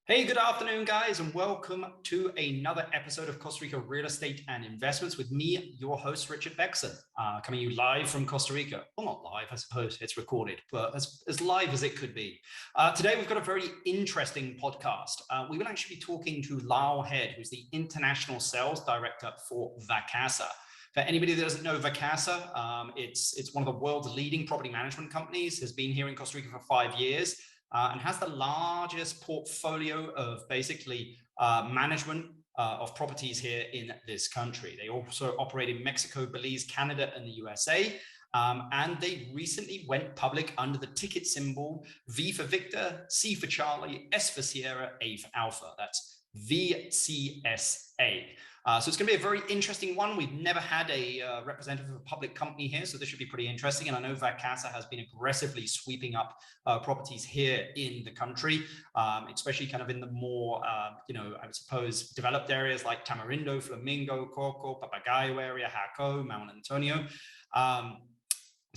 Hey, good afternoon, guys, and welcome to another episode of Costa Rica Real Estate and Investments with me, your host, Richard Beckson, coming you live from Costa Rica. Well, not live, I suppose it's recorded, but as live as it could be. Today, we've got a very interesting podcast. We will actually be talking to Lisle Head, who's the International Sales Director for Vacasa. For anybody that doesn't know Vacasa, it's one of the world's leading property management companies, has been here in Costa Rica for 5 years. And has the largest portfolio of basically management of properties here in this country. They also operate in Mexico, Belize, Canada, and the USA. And they recently went public under the ticket symbol V for Victor, C for Charlie, S for Sierra, A for Alpha. That's VCSA. So it's going to be a very interesting one. We've never had a representative of a public company here, so this should be pretty interesting. And I know Vacasa has been aggressively sweeping up properties here in the country, especially kind of in the more, I would suppose, developed areas like Tamarindo, Flamingo, Coco, Papagayo area, Jaco, Mount Antonio.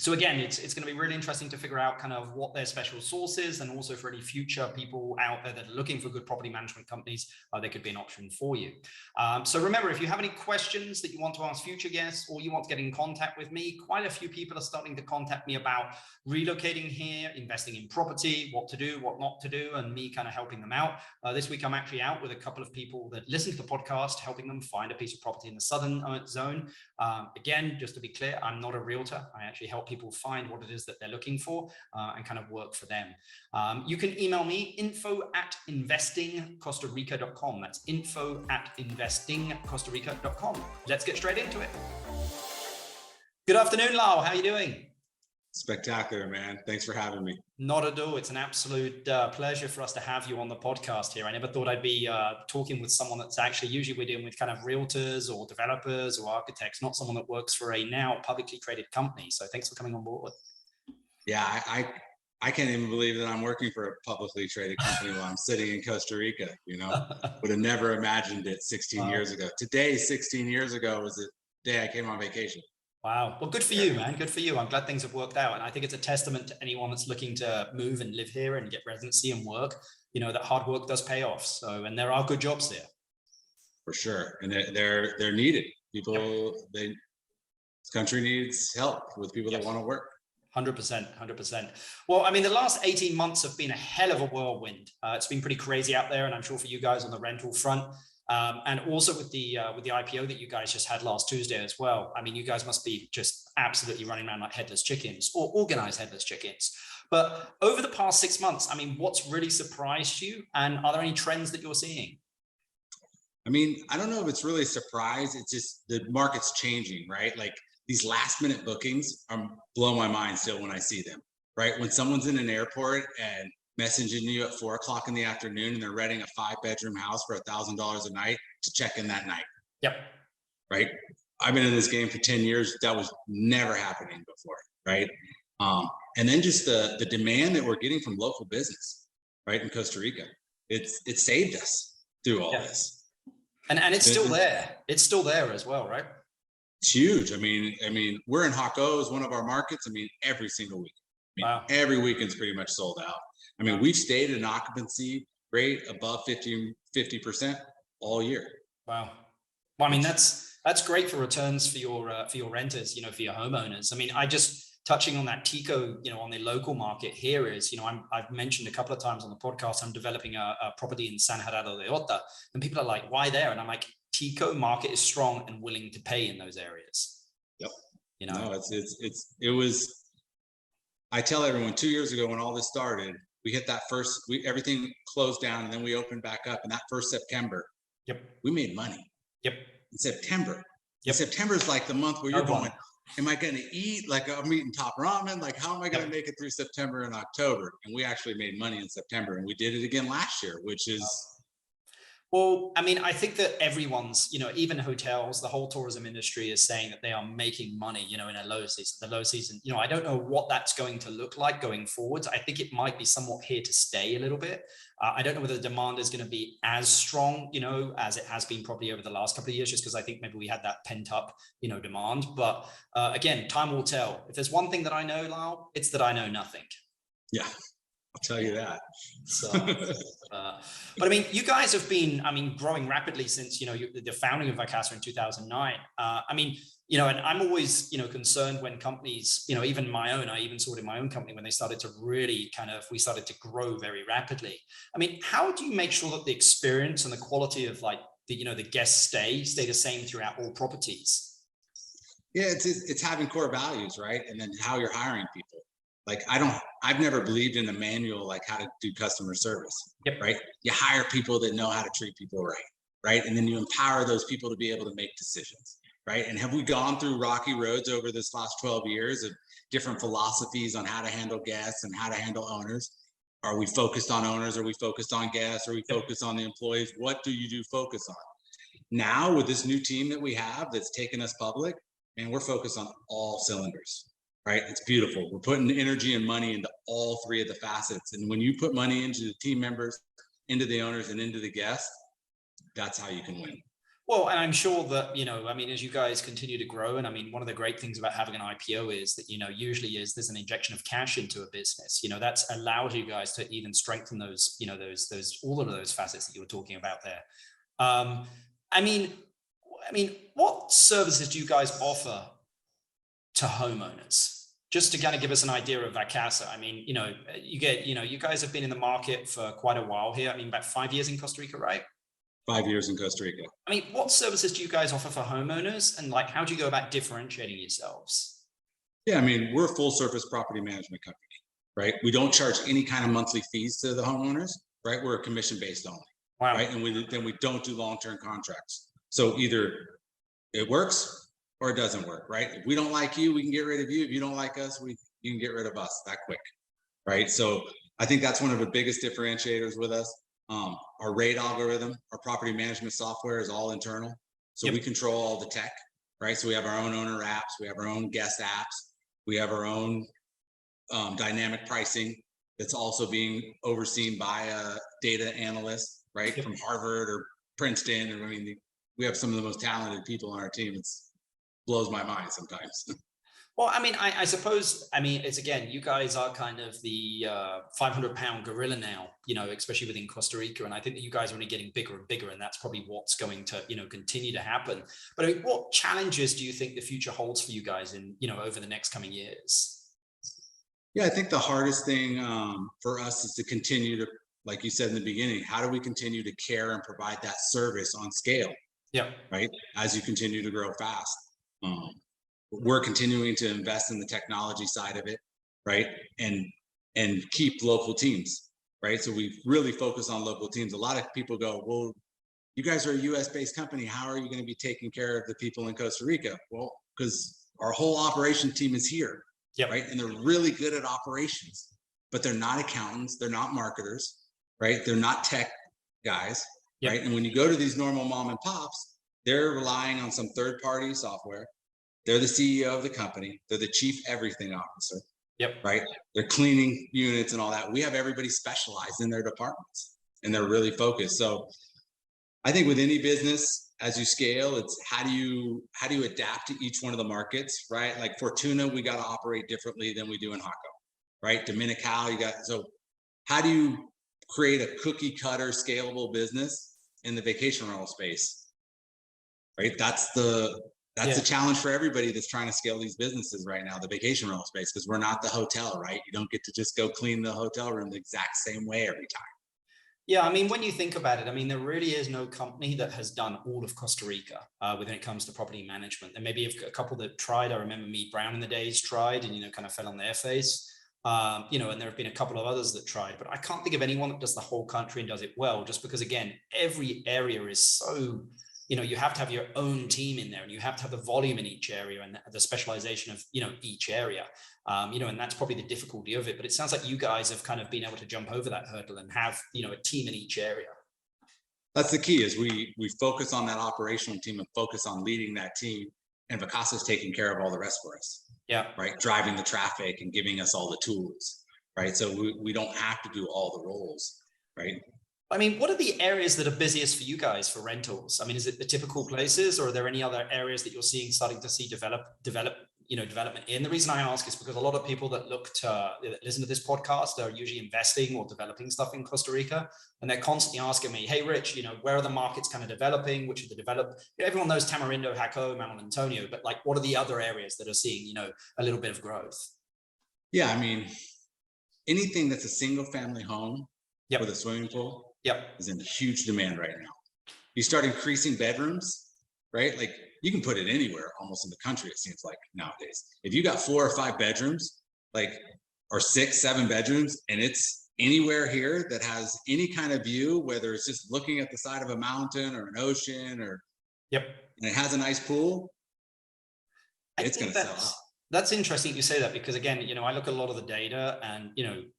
So again, it's going to be really interesting to figure out kind of what their special sauce is, and also for any future people out there that are looking for good property management companies, they could be an option for you. So remember, if you have any questions that you want to ask future guests, or you want to get in contact with me, quite a few people are starting to contact me about relocating here, investing in property, what to do, what not to do, and me kind of helping them out. This week, I'm actually out with a couple of people that listen to the podcast, helping them find a piece of property in the southern zone. Again, just to be clear, I'm not a realtor. I actually help people find what it is that they're looking for and kind of work for them. You can email me, info@investingcostarica.com. That's info@investingcostarica.com. Let's get straight into it. Good afternoon, Lisle. How are you doing? Spectacular, man. Thanks for having me. Not at all. It's an absolute pleasure for us to have you on the podcast here. I never thought I'd be talking with someone that's actually, usually we're dealing with kind of realtors or developers or architects, not someone that works for a now publicly traded company. So thanks for coming on board. Yeah, I can't even believe that I'm working for a publicly traded company while I'm sitting in Costa Rica. Would have never imagined it 16 years ago. Today, 16 years ago, was the day I came on vacation. Wow. Well, good for you, man. Good for you. I'm glad things have worked out. And I think it's a testament to anyone that's looking to move and live here and get residency and work, that hard work does pay off. So, and there are good jobs there. For sure. And they're needed. This country needs help with people that want to work. 100%. Well, I mean, the last 18 months have been a hell of a whirlwind. It's been pretty crazy out there. And I'm sure for you guys on the rental front, and also with the IPO that you guys just had last Tuesday as well. I mean, you guys must be just absolutely running around like headless chickens, or organized headless chickens. But over the past 6 months, I mean, what's really surprised you? And are there any trends that you're seeing? I mean, I don't know if it's really a surprise. It's just the market's changing, right? Like these last minute bookings blow my mind still when I see them, right? When someone's in an airport and messaging you at 4:00 in the afternoon and they're renting a 5-bedroom house for $1,000 a night to check in that night. Yep. Right. I've been in this game for 10 years. That was never happening before. Right. And then just the demand that we're getting from local business, right, in Costa Rica, it saved us through all this. And it's still there. It's still there as well, right? It's huge. I mean, we're in Jaco is one of our markets. I mean, every single week. Wow. Every weekend's pretty much sold out. I mean, we've stayed at an occupancy rate above 50% all year. Wow. Well, I mean, that's great for returns for your renters, for your homeowners. I mean, touching on that Tico, on the local market here is, I've mentioned a couple of times on the podcast, I'm developing a property in San Gerardo de Ota, and people are like, why there? And I'm like, Tico market is strong and willing to pay in those areas. Yep. No, it was. I tell everyone 2 years ago when all this started, we hit that everything closed down, and then we opened back up. And that first September, we made money. Yep. In September. Yep. September is like the month where you're going, am I going to eat? Like I'm eating top ramen. Like how am I going to make it through September and October? And we actually made money in September, and we did it again last year, which is. Well, I mean, I think that everyone's, even hotels, the whole tourism industry is saying that they are making money, in a low season. The low season, I don't know what that's going to look like going forwards. I think it might be somewhat here to stay a little bit. I don't know whether the demand is going to be as strong, as it has been probably over the last couple of years, just because I think maybe we had that pent up, demand. But again, time will tell. If there's one thing that I know, Lisle, it's that I know nothing. Yeah. I'll tell you that. So, but I mean, you guys have been, I mean, growing rapidly since, the founding of Vacasa in 2009. I mean, and I'm always, concerned when companies, even my own, I even saw it in my own company when they started to really we started to grow very rapidly. I mean, how do you make sure that the experience and the quality of like the guests stay the same throughout all properties? Yeah, it's having core values, right? And then how you're hiring people. Like I've never believed in a manual like how to do customer service. Yep. Right? You hire people that know how to treat people right? And then you empower those people to be able to make decisions, right? And have we gone through rocky roads over this last 12 years of different philosophies on how to handle guests and how to handle owners? Are we focused on owners? Are we focused on guests? Are we focused on the employees? What do you do focus on? Now with this new team that we have that's taken us public, and we're focused on all cylinders. Right? It's beautiful. We're putting energy and money into all three of the facets. And when you put money into the team members, into the owners, and into the guests, that's how you can win. Well, and I'm sure that, I mean, as you guys continue to grow, and I mean, one of the great things about having an IPO is that, usually there's an injection of cash into a business, that's allows you guys to even strengthen those, all of those facets that you were talking about there. I mean, what services do you guys offer to homeowners? Just to kind of give us an idea of Vacasa. I mean, you guys have been in the market for quite a while here. I mean, about 5 years in Costa Rica, right? 5 years in Costa Rica. I mean, what services do you guys offer for homeowners? And like, how do you go about differentiating yourselves? Yeah, I mean, we're a full service property management company, right? We don't charge any kind of monthly fees to the homeowners, right? We're a commission based only. Wow. Right? And we don't do long-term contracts. So either it works or it doesn't work, right? If we don't like you, we can get rid of you. If you don't like us, you can get rid of us that quick, right? So I think that's one of the biggest differentiators with us. Our rate algorithm, our property management software is all internal. So we control all the tech, right? So we have our own owner apps, we have our own guest apps, we have our own dynamic pricing that's also being overseen by a data analyst, right? From Harvard or Princeton. Or I mean, we have some of the most talented people on our team. It blows my mind sometimes. Well, I mean, I suppose, I mean, it's again, you guys are kind of the 500-pound gorilla now, especially within Costa Rica. And I think that you guys are only getting bigger and bigger, and that's probably what's going to, continue to happen. But I mean, what challenges do you think the future holds for you guys in, over the next coming years? Yeah, I think the hardest thing for us is to continue to, like you said in the beginning, how do we continue to care and provide that service on scale? Yeah. Right. As you continue to grow fast. We're continuing to invest in the technology side of it, right? And keep local teams, right? So we really focus on local teams. A lot of people go, well, you guys are a US based company. How are you going to be taking care of the people in Costa Rica? Well, because our whole operation team is here, right? And they're really good at operations, but they're not accountants. They're not marketers, right? They're not tech guys, right? And when you go to these normal mom and pops, they're relying on some third-party software. They're the CEO of the company. They're the chief everything officer. Right. They're cleaning units and all that. We have everybody specialized in their departments, and they're really focused. So I think with any business, as you scale, it's how do you adapt to each one of the markets, right? Like Fortuna, we got to operate differently than we do in Jaco, right? Dominical, so how do you create a cookie cutter scalable business in the vacation rental space? Right. That's the challenge for everybody that's trying to scale these businesses right now, the vacation rental space, because we're not the hotel, right? You don't get to just go clean the hotel room the exact same way every time. Yeah, I mean, when you think about it, I mean, there really is no company that has done all of Costa Rica when it comes to property management. There may be a couple that tried. I remember Mead Brown in the days tried and, kind of fell on their face. And there have been a couple of others that tried, but I can't think of anyone that does the whole country and does it well, just because, again, every area is so, you have to have your own team in there, and you have to have the volume in each area and the specialization of, each area, and that's probably the difficulty of it. But it sounds like you guys have kind of been able to jump over that hurdle and have, a team in each area. That's the key, is we focus on that operational team and focus on leading that team, and Vacasa is taking care of all the rest for us. Yeah. Right. Driving the traffic and giving us all the tools. Right. So we don't have to do all the roles. Right. I mean, what are the areas that are busiest for you guys for rentals? I mean, is it the typical places, or are there any other areas that you're seeing starting to see develop, development in. The reason I ask is because a lot of people that listen to this podcast are usually investing or developing stuff in Costa Rica, and they're constantly asking me, hey Rich, where are the markets kind of developing, which are the developed, everyone knows Tamarindo, Jaco, Mount Antonio, but like what are the other areas that are seeing a little bit of growth? Yeah, I mean, anything that's a single family home Yep. with a swimming pool Yep. is in huge demand right now. You start increasing bedrooms, right? Like you can put it anywhere almost in the country, it seems like nowadays. If you got 4 or 5 bedrooms, or 6, 7 bedrooms, and it's anywhere here that has any kind of view, whether it's just looking at the side of a mountain or an ocean Yep. And it has a nice pool, it's going to sell out. That's interesting you say that, because again, I look at a lot of the data and,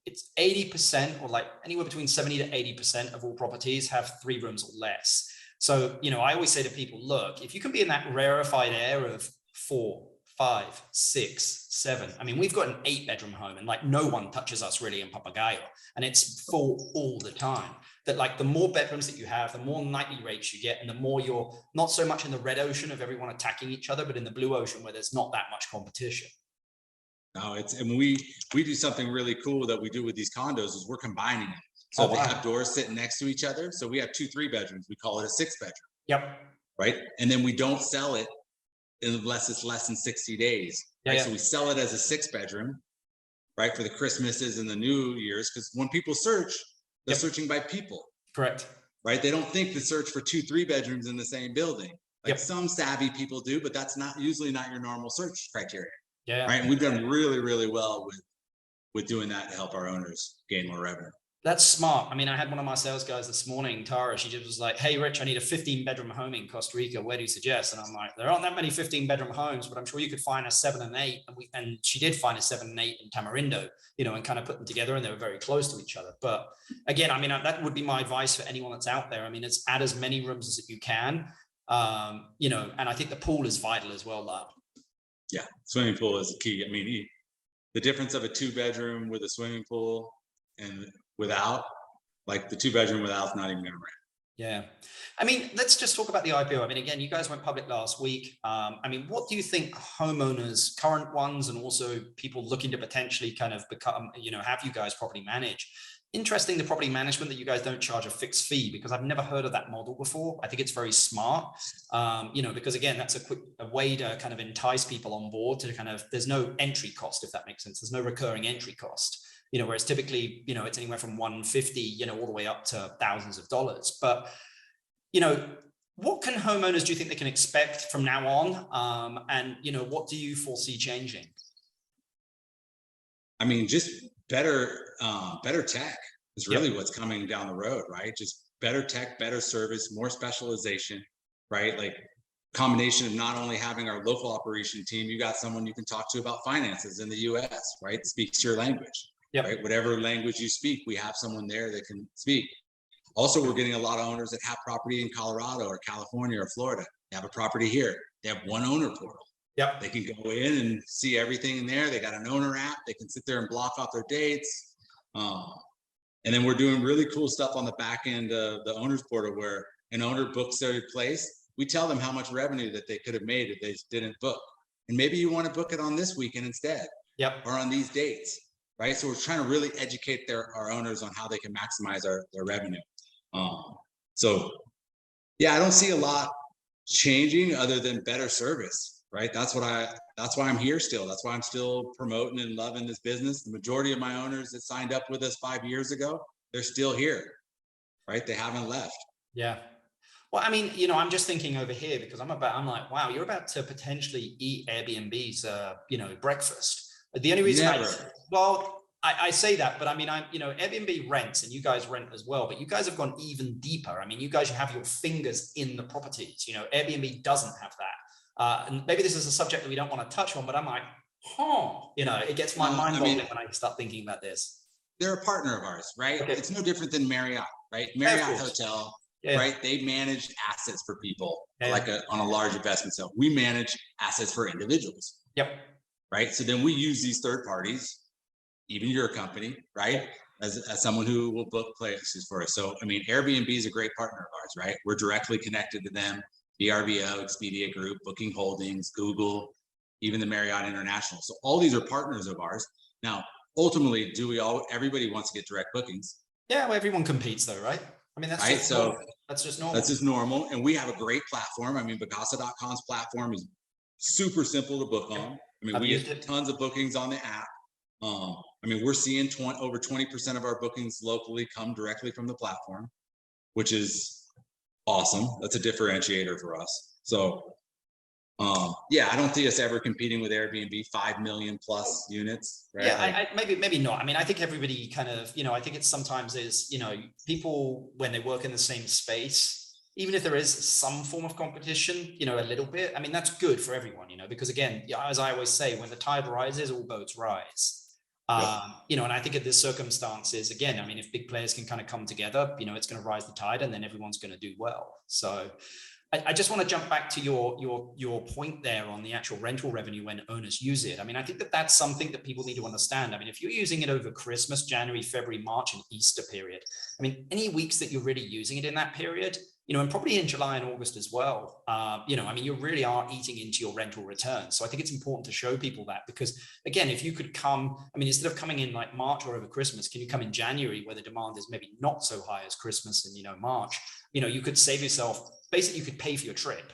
it's 80% or like anywhere between 70 to 80% of all properties have 3 rooms or less. So, I always say to people, look, if you can be in that rarefied air of 4, 5, 6, 7. I mean, we've got an 8-bedroom home and like no one touches us really in Papagayo, and it's full all the time. That like the more bedrooms that you have, the more nightly rates you get, and the more you're not so much in the red ocean of everyone attacking each other, but in the blue ocean where there's not that much competition. No, and we do something really cool that we do with these condos is we're combining it. So they have doors sitting next to each other. So we have 2 3-bedrooms. We call it a 6-bedroom. Yep. Right. And then we don't sell it unless it's less than 60 days. Right. Yeah. So we sell it as a 6-bedroom, right, for the Christmases and the New Year's. Because when people search, they're searching by people. Correct. Right. They don't think to search for 2 3-bedrooms in the same building. Like some savvy people do, but that's usually not your normal search criteria. Yeah. Right. And we've done really, really well with doing that to help our owners gain more revenue. That's smart. I mean, I had one of my sales guys this morning, Tara. She just was like, hey, Rich, I need a 15-bedroom home in Costa Rica. Where do you suggest? And I'm like, there aren't that many 15-bedroom homes, but I'm sure you could find a 7 and 8. And she did find a 7 and 8 in Tamarindo, and kind of put them together, and they were very close to each other. But again, I mean, that would be my advice for anyone that's out there. I mean, it's add as many rooms as you can, and I think the pool is vital as well, lad. Yeah, swimming pool is key. I mean, the difference of a 2-bedroom with a swimming pool and without, like the 2-bedroom without is not even going to rent. Yeah. I mean, let's just talk about the IPO. I mean, again, you guys went public last week. I mean, what do you think homeowners, current ones, and also people looking to potentially kind of become, have you guys property manage? Interesting, the property management that you guys don't charge a fixed fee, because I've never heard of that model before. I think it's very smart, because again, that's a way to kind of entice people on board to kind of, there's no entry cost, if that makes sense. There's no recurring entry cost. Whereas typically, it's anywhere from $150, all the way up to thousands of dollars. But, what can homeowners, do you think they can expect from now on? And, what do you foresee changing? I mean, just better tech is really what's coming down the road, right? Just better tech, better service, more specialization, right? Like combination of not only having our local operation team, you got someone you can talk to about finances in the US, right? Speaks your language. Yep. Right? Whatever language you speak, we have someone there that can speak. Also, we're getting a lot of owners that have property in Colorado or California or Florida. They have a property here. They have one owner portal. Yep. They can go in and see everything in there. They got an owner app. They can sit there and block off their dates. And then we're doing really cool stuff on the back end of the owner's portal where an owner books their place. We tell them how much revenue that they could have made if they didn't book. And maybe you want to book it on this weekend instead. Yep. Or on these dates. Right. So we're trying to really educate our owners on how they can maximize their revenue. So, yeah, I don't see a lot changing other than better service. Right. That's why I'm here still. That's why I'm still promoting and loving this business. The majority of my owners that signed up with us 5 years ago, they're still here. Right. They haven't left. Yeah. Well, I mean, I'm just thinking over here because I'm like, wow, you're about to potentially eat Airbnb's, breakfast. The only reason I say that, but I mean, Airbnb rents and you guys rent as well, but you guys have gone even deeper. I mean, you guys have your fingers in the properties, Airbnb doesn't have that. And maybe this is a subject that we don't want to touch on, but I'm like, it gets my mind boggling when I start thinking about this. They're a partner of ours, right? Okay. It's no different than Marriott, right? Marriott Hotel, right? They manage assets for people on a large investment. So we manage assets for individuals. Yep. Right. So then we use these third parties, even your company, right? As someone who will book places for us. So, I mean, Airbnb is a great partner of ours, right? We're directly connected to them, VRBO, Expedia Group, Booking Holdings, Google, even the Marriott International. So all these are partners of ours. Now, ultimately, everybody wants to get direct bookings. Yeah, well, everyone competes though, right? I mean, that's right. just So normal. That's just normal. that's just normal. And we have a great platform. I mean, Vacasa.com's platform is super simple to book on. I mean, we get tons of bookings on the app. I mean, we're seeing over 20% of our bookings locally come directly from the platform, which is awesome. That's a differentiator for us. So yeah, I don't see us ever competing with Airbnb, 5 million plus units, right? Yeah, maybe not. I mean, I think everybody kind of, I think it's sometimes is, people when they work in the same space, even if there is some form of competition, a little bit, I mean, that's good for everyone, because again, as I always say, when the tide rises, all boats rise. And I think in this circumstances, again, I mean, if big players can kind of come together, it's going to rise the tide and then everyone's going to do well. So I just want to jump back to your point there on the actual rental revenue when owners use it. I mean, I think that's something that people need to understand. I mean, if you're using it over Christmas, January, February, March, and Easter period, I mean, any weeks that you're really using it in that period, and probably in July and August as well, I mean, you really are eating into your rental returns. So I think it's important to show people that because, again, if you could come, I mean, instead of coming in like March or over Christmas, can you come in January where the demand is maybe not so high as Christmas and, March? You could save yourself, basically you could pay for your trip.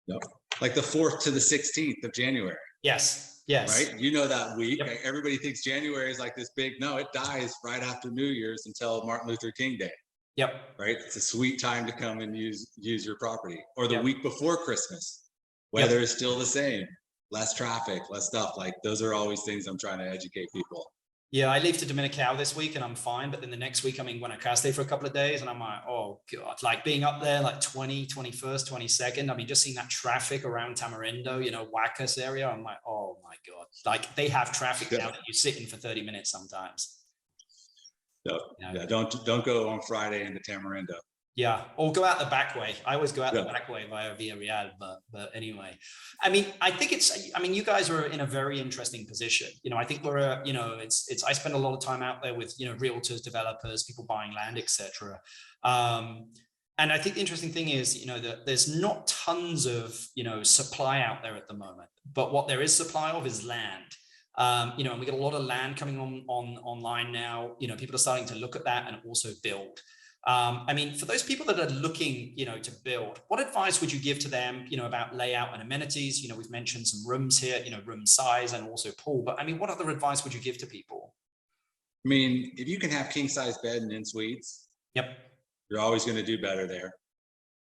Yep. Like the 4th to the 16th of January. Yes. Right. That week. Yep. Everybody thinks January is like this big. No, it dies right after New Year's until Martin Luther King Day. Yep. Right. It's a sweet time to come and use your property. Or the week before Christmas. Weather is still the same. Less traffic, less stuff. Like those are always things I'm trying to educate people. Yeah, I leave to Dominicao this week and I'm fine. But then the next week, I'm in Guanacaste for a couple of days and I'm like, oh God, like being up there like 21st, 22nd. I mean, just seeing that traffic around Tamarindo, Wacas area. I'm like, oh my God, like they have traffic now that you sit in for 30 minutes sometimes. Yeah, don't go on Friday into Tamarindo. Yeah, or go out the back way. I always go out the back way via Villarreal, but anyway, I mean, I think you guys are in a very interesting position. I think we're, I spend a lot of time out there with, realtors, developers, people buying land, etc. And I think the interesting thing is, that there's not tons of, supply out there at the moment, but what there is supply of is land. And we get a lot of land coming online now. People are starting to look at that and also build. I mean, for those people that are looking, to build, what advice would you give to them, about layout and amenities? We've mentioned some rooms here, room size and also pool, but I mean, what other advice would you give to people? I mean, if you can have king size bed and in suites, you're always going to do better there.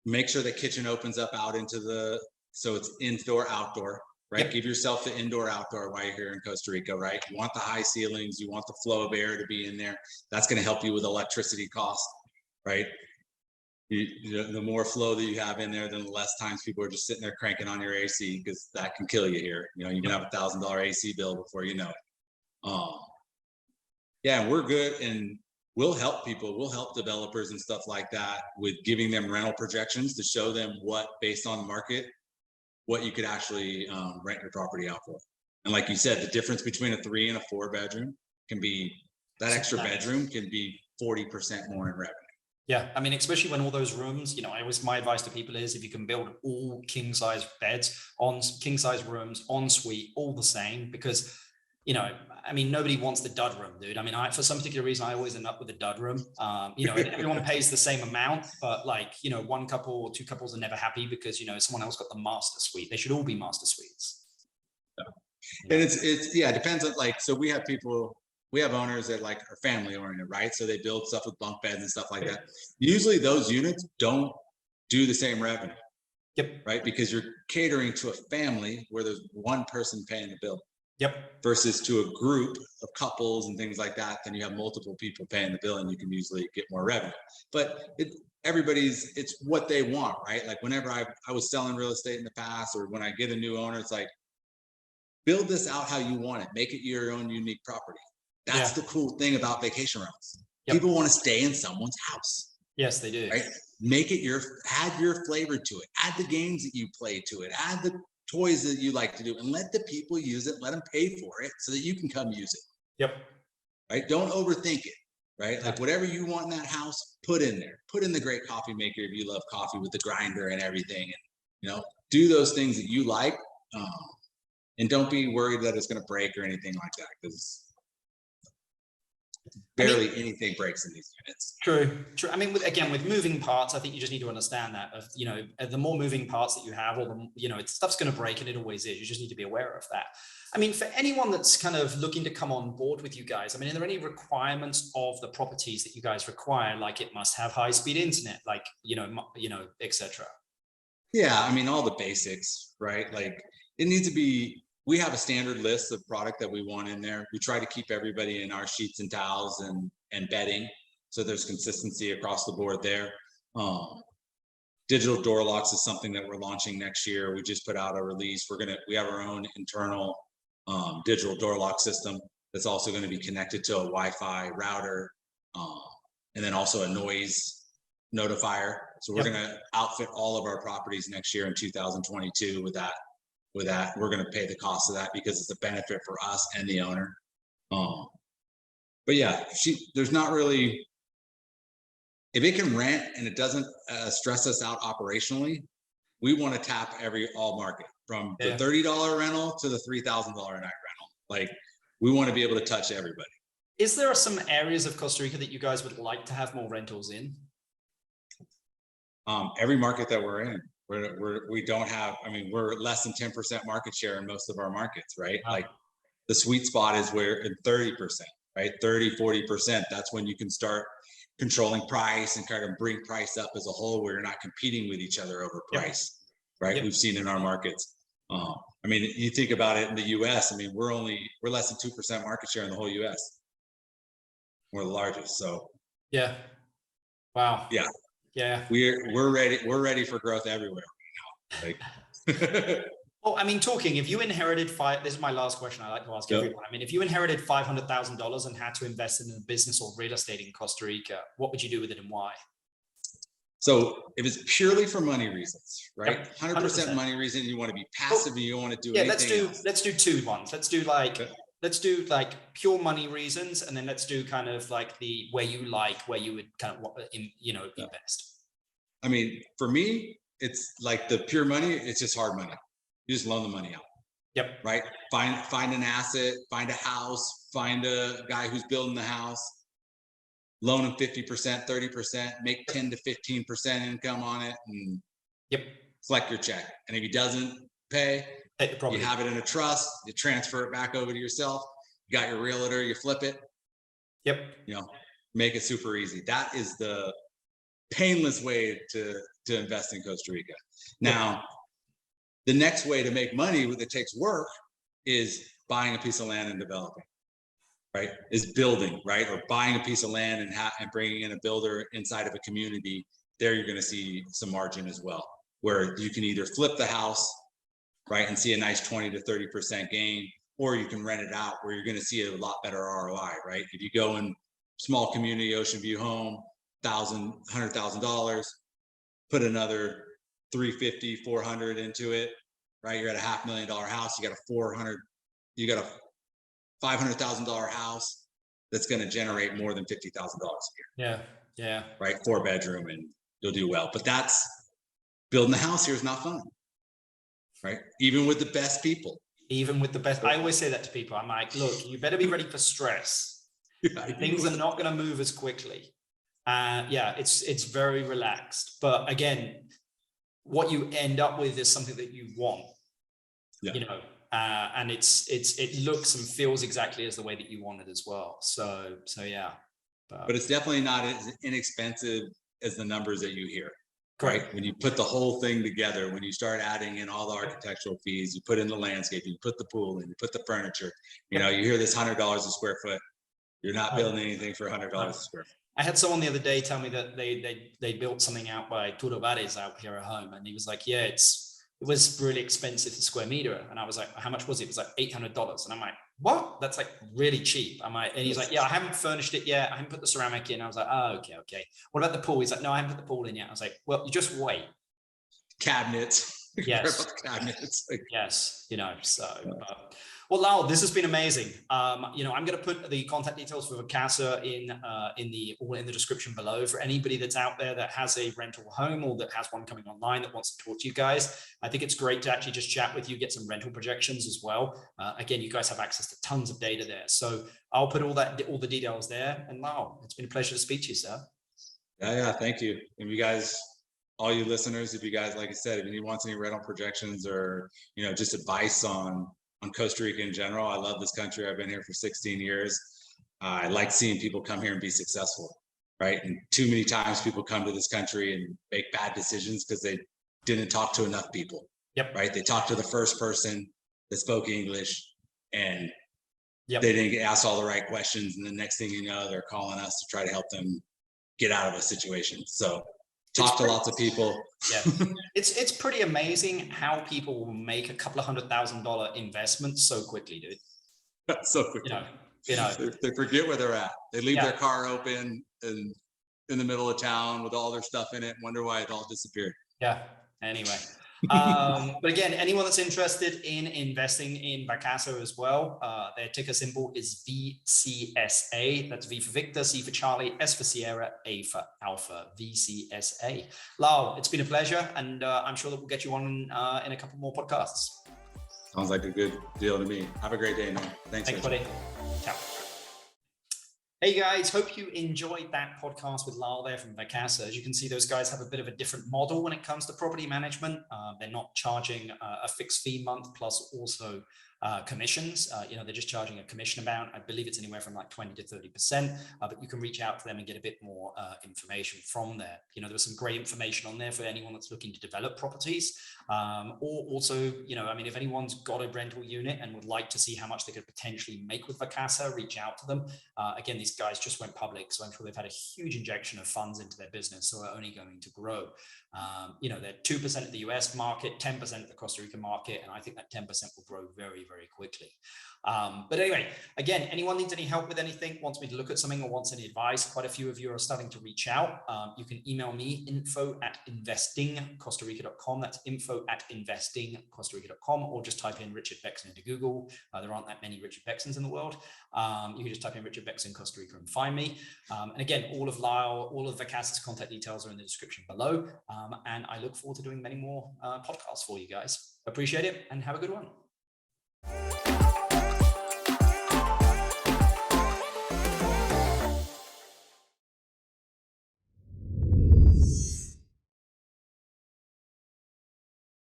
Make sure the kitchen opens up out into so it's indoor, outdoor, right? Give yourself the indoor, outdoor while you're here in Costa Rica, right? You want the high ceilings, you want the flow of air to be in there. That's going to help you with electricity costs. Right. The more flow that you have in there, then the less times people are just sitting there cranking on your AC because that can kill you here. You can have $1,000 AC bill before you know it. Yeah, we're good and we'll help people. We'll help developers and stuff like that with giving them rental projections to show them what, based on the market, what you could actually rent your property out for. And like you said, the difference between a 3 and a 4 bedroom can be, that extra bedroom can be 40% more in revenue. Yeah, I mean, especially when all those rooms, my advice to people is if you can build all king size beds on king size rooms, en suite, all the same, because, I mean, nobody wants the dud room, dude. I mean, for some particular reason, I always end up with a dud room. Everyone pays the same amount, but like, one couple or 2 couples are never happy because, someone else got the master suite. They should all be master suites. And it depends on so we have owners that are family oriented, right? So they build stuff with bunk beds and stuff like that. Usually those units don't do the same revenue. Right? Because you're catering to a family where there's one person paying the bill. Versus to a group of couples and things like that, then you have multiple people paying the bill and you can usually get more revenue. But it's what they want, right? Like whenever I was selling real estate in the past, or when I get a new owner, it's like, build this out how you want it. Make it your own unique property. That's the cool thing about vacation rentals. People want to stay in someone's house. Yes, they do. Right? Make it add your flavor to it. Add the games that you play to it. Add the toys that you like to do and let the people use it. Let them pay for it so that you can come use it. Right? Don't overthink it. Right? Like whatever you want in that house, put in there. Put in the great coffee maker if you love coffee with the grinder and everything. And, do those things that you like. And don't be worried that it's going to break or anything like that, because barely anything breaks in these units. True. I mean, with moving parts, I think you just need to understand that the more moving parts that you have, or stuff's going to break, and it always is. You just need to be aware of that. I mean, for anyone that's kind of looking to come on board with you guys, I mean, are there any requirements of the properties that you guys require? Like it must have high-speed internet, like, etc. Yeah. I mean, all the basics, right? Like it needs to be, we have a standard list of product that we want in there. We try to keep everybody in our sheets and towels and bedding, so there's consistency across the board there. Digital door locks is something that we're launching next year. We just put out a release. We have our own internal digital door lock system that's also going to be connected to a Wi-Fi router, and then also a noise notifier. So we're going to outfit all of our properties next year in 2022 with that. We're going to pay the cost of that because it's a benefit for us and the owner. But yeah, there's not really, if it can rent and it doesn't stress us out operationally, we want to tap all market, from the $30 rental to the $3,000 a night rental. Like we want to be able to touch everybody. Is there some areas of Costa Rica that you guys would like to have more rentals in? Every market that we're in. We don't have, I mean, we're less than 10% market share in most of our markets, right? Wow. Like the sweet spot is where in 30%, right? 30-40%. That's when you can start controlling price and kind of bring price up as a whole, where you're not competing with each other over price, right? We've seen in our markets. I mean, you think about it in the US, I mean, we're less than 2% market share in the whole US. We're the largest. So yeah. Wow. Yeah. Yeah. We're ready for growth everywhere right now. Like well, I mean, if you inherited this is my last question I like to ask everyone. I mean, if you inherited $500,000 and had to invest in a business or real estate in Costa Rica, what would you do with it and why? So if it's purely for money reasons, right? 100% money reason, you want to be passive and you don't want to do anything else. Let's do two ones. Let's do like pure money reasons, and then let's do kind of like where you would kind of invest. I mean, for me, it's like the pure money. It's just hard money. You just loan the money out. Yep. Right. Find an asset. Find a house. Find a guy who's building the house. Loan him 50%, 30%. Make 10 to 15% income on it, and collect your check. And if he doesn't pay, you have it in a trust. You transfer it back over to yourself. You got your realtor. You flip it. Yep. Make it super easy. That is the painless way to invest in Costa Rica. Now, the next way to make money that takes work is buying a piece of land and developing, right? Is building, right? Or buying a piece of land and bringing in a builder inside of a community. There you're going to see some margin as well, where you can either flip the house, right, and see a nice 20 to 30% gain, or you can rent it out where you're going to see a lot better ROI, right? If you go in small community, ocean view home, $100,000, put another 350, 400 into it, right? You're at a $500,000 house. You got a $500,000 house that's going to generate more than $50,000 a year. Yeah. Right. 4-bedroom, and you'll do well. But building the house here is not fun. Right. Even with the best people. I always say that to people. I'm like, look, you better be ready for stress. Things are not going to move as quickly. It's very relaxed. But again, what you end up with is something that you want. And it looks and feels exactly as the way that you want it as well. So yeah. But it's definitely not as inexpensive as the numbers that you hear. Correct. Right? When you put the whole thing together, when you start adding in all the architectural fees, you put in the landscape, you put the pool in, you put the furniture, you hear this $100 a square foot. You're not building anything for $100 a square foot. I had someone the other day tell me that they built something out by Turobares out here at home, and he was like, yeah, it was really expensive a square meter. And I was like, how much was it? It was like $800. And I'm like, what? That's like really cheap. I'm like, and he's like, yeah, I haven't furnished it yet. I haven't put the ceramic in. I was like, oh, okay. What about the pool? He's like, no, I haven't put the pool in yet. I was like, well, you just wait. Cabinets. Yes. Cabinets. Yes. Well, Lau, this has been amazing. I'm going to put the contact details for Vacasa in the description below for anybody that's out there that has a rental home or that has one coming online that wants to talk to you guys. I think it's great to actually just chat with you, get some rental projections as well. Again, you guys have access to tons of data there, so I'll put all the details there. And Lau, it's been a pleasure to speak to you, sir. Yeah, thank you. And you guys, all you listeners, if you guys, like I said, if anyone wants any rental projections or just advice on Costa Rica in general, I love this country. I've been here for 16 years. I like seeing people come here and be successful, right? And too many times people come to this country and make bad decisions because they didn't talk to enough people. Yep. Right? They talked to the first person that spoke English, and yep. they didn't get asked all the right questions. And the next thing you know, they're calling us to try to help them get out of a situation. So talk to lots of people. Yeah, it's pretty amazing how people will make a couple of $100,000 investments so quickly, dude. So quickly. They forget where they're at. They leave their car open and in the middle of town with all their stuff in it, wonder why it all disappeared. Yeah. Anyway. But again, anyone that's interested in investing in Vacasa as well, their ticker symbol is VCSA. That's V for Victor, C for Charlie, S for Sierra, A for Alpha, VCSA. Lau, it's been a pleasure, and I'm sure that we'll get you on in a couple more podcasts. Sounds like a good deal to me. Have a great day, man. Thanks buddy. Ciao. Hey guys, hope you enjoyed that podcast with Lyle there from Vacasa. As you can see, those guys have a bit of a different model when it comes to property management. They're not charging a fixed fee month plus also commissions. They're just charging a commission amount. I believe it's anywhere from like 20 to 30%, but you can reach out to them and get a bit more information from there. There was some great information on there for anyone that's looking to develop properties. Or also, if anyone's got a rental unit and would like to see how much they could potentially make with Vacasa, reach out to them. Again, these guys just went public, so I'm sure they've had a huge injection of funds into their business, so are only going to grow. They're 2% of the US market, 10% of the Costa Rica market, and I think that 10% will grow very, very quickly. But anyway, again, anyone needs any help with anything, wants me to look at something or wants any advice, quite a few of you are starting to reach out. You can email me, info@investingcostarica.com. That's info@investingcostarica.com, or just type in Richard Bexon into Google. There aren't that many Richard Bexons in the world. You can just type in Richard Bexon Costa Rica and find me. And again, all of Vacasa's contact details are in the description below. And I look forward to doing many more podcasts for you guys. Appreciate it and have a good one.